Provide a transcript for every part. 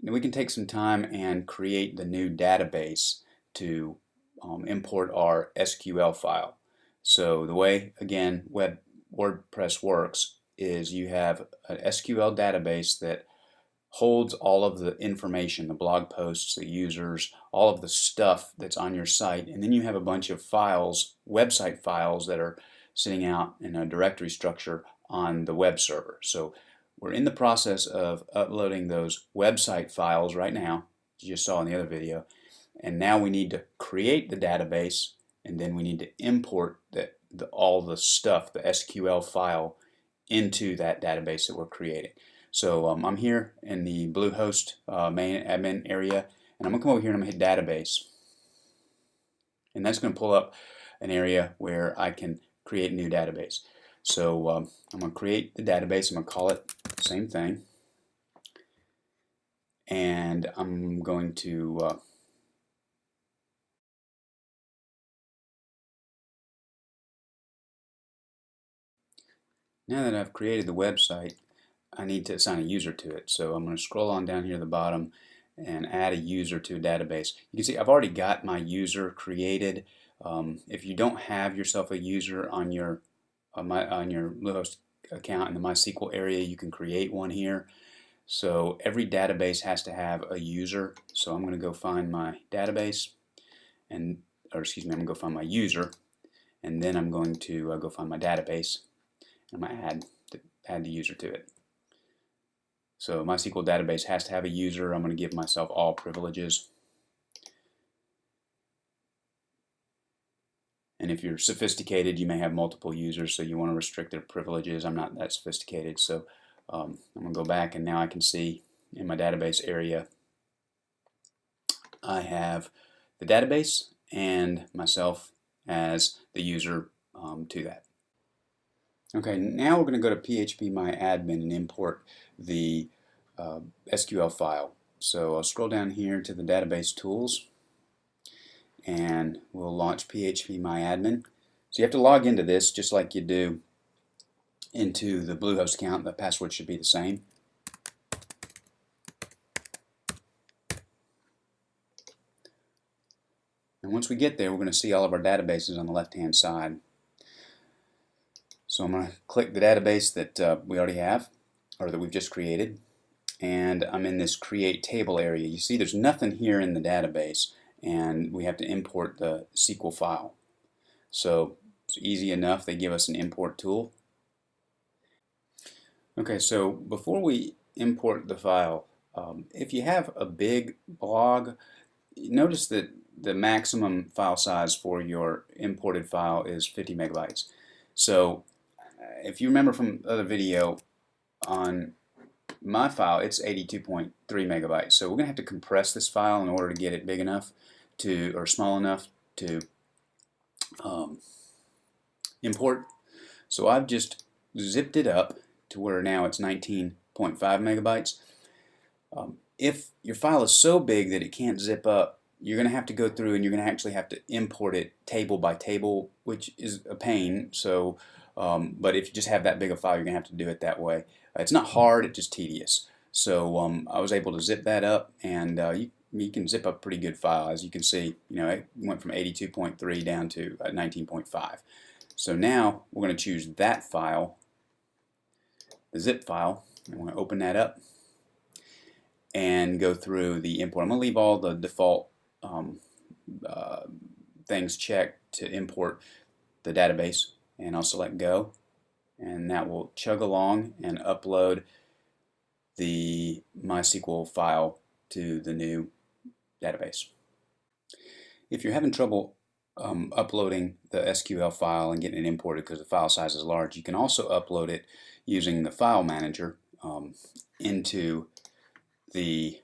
we can take some time and create the new database to import our SQL file. So the way, again, WordPress works is you have an SQL database that holds all of the information, the blog posts, the users, all of the stuff that's on your site, and then you have a bunch of files, website files, that are sitting out in a directory structure on the web server. So we're in the process of uploading those website files right now, as you just saw in the other video, and now we need to create the database, and then we need to import all the stuff, the SQL file, into that database that we're creating. So I'm here in the Bluehost main admin area, and I'm going to come over here and I'm going to hit database. And that's going to pull up an area where I can create a new database. So I'm going to create the database. I'm going to call it the same thing. And I'm going to now that I've created the website, I need to assign a user to it. So I'm going to scroll on down here to the bottom and add a user to a database. You can see I've already got my user created. If you don't have yourself a user on your Bluehost account in the MySQL area, you can create one here. So every database has to have a user. So I'm going to go find my database, I'm going to go find my user, and then I'm going to go find my database. I'm going to add the user to it. So MySQL database has to have a user. I'm going to give myself all privileges. And if you're sophisticated, you may have multiple users, so you want to restrict their privileges. I'm not that sophisticated, so I'm going to go back, and now I can see in my database area I have the database and myself as the user to that. Okay, now we're going to go to phpMyAdmin and import the SQL file. So I'll scroll down here to the database tools, and we'll launch phpMyAdmin. So you have to log into this just like you do into the Bluehost account. The password should be the same. And once we get there, we're going to see all of our databases on the left-hand side. So I'm going to click the database that we already have, or that we've just created, and I'm in this create table area. You see there's nothing here in the database, and we have to import the SQL file. So it's easy enough. They give us an import tool. Okay, so before we import the file, if you have a big blog, notice that the maximum file size for your imported file is 50 megabytes. So if you remember from the other video, on my file it's 82.3 megabytes. So we're going to have to compress this file in order to get it big enough to, or small enough to import. So I've just zipped it up to where now it's 19.5 megabytes. If your file is so big that it can't zip up, you're going to have to go through and you're going to actually have to import it table by table, which is a pain. So but if you just have that big a file, you're going to have to do it that way. It's not hard, it's just tedious. So I was able to zip that up, and you can zip up a pretty good file. As you can see, it went from 82.3 down to 19.5. So now we're going to choose that file, the zip file, and we're going to open that up and go through the import. I'm going to leave all the default things checked to import the database, and I'll select go, and that will chug along and upload the MySQL file to the new database. If you're having trouble uploading the SQL file and getting it imported because the file size is large, you can also upload it using the file manager into the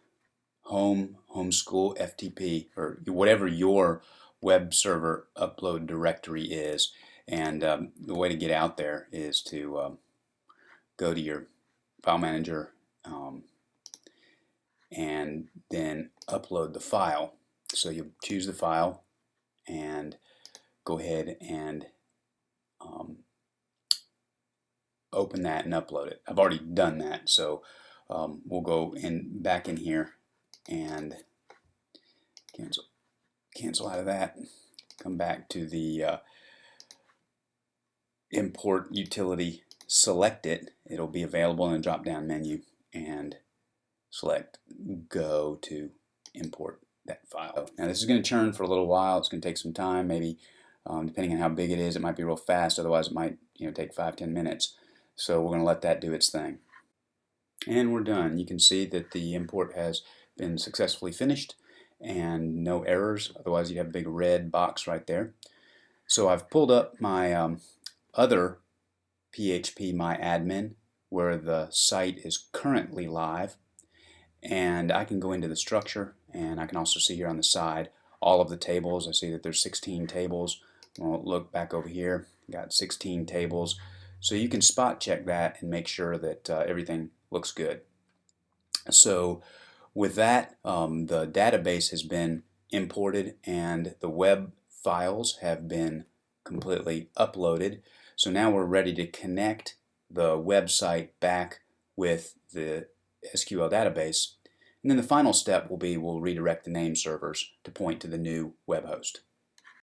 homeschool FTP, or whatever your web server upload directory is. And the way to get out there is to go to your file manager and then upload the file. So you choose the file and go ahead and open that and upload it. I've already done that, so we'll go back in here and cancel out of that. Come back to the import utility, select it. It'll be available in a drop-down menu, and select go to import that file. Now this is going to churn for a little while. It's going to take some time, maybe depending on how big it is, it might be real fast. Otherwise, it might take 5-10 minutes. So we're going to let that do its thing. And we're done. You can see that the import has been successfully finished and no errors. Otherwise, you'd have a big red box right there. So I've pulled up my other PHP MyAdmin where the site is currently live, and I can go into the structure, and I can also see here on the side all of the tables. I see that there's 16 tables. We'll look back over here, got 16 tables. So you can spot check that and make sure that everything looks good. So with that, the database has been imported and the web files have been completely uploaded. So now we're ready to connect the website back with the SQL database. And then the final step will be we'll redirect the name servers to point to the new web host.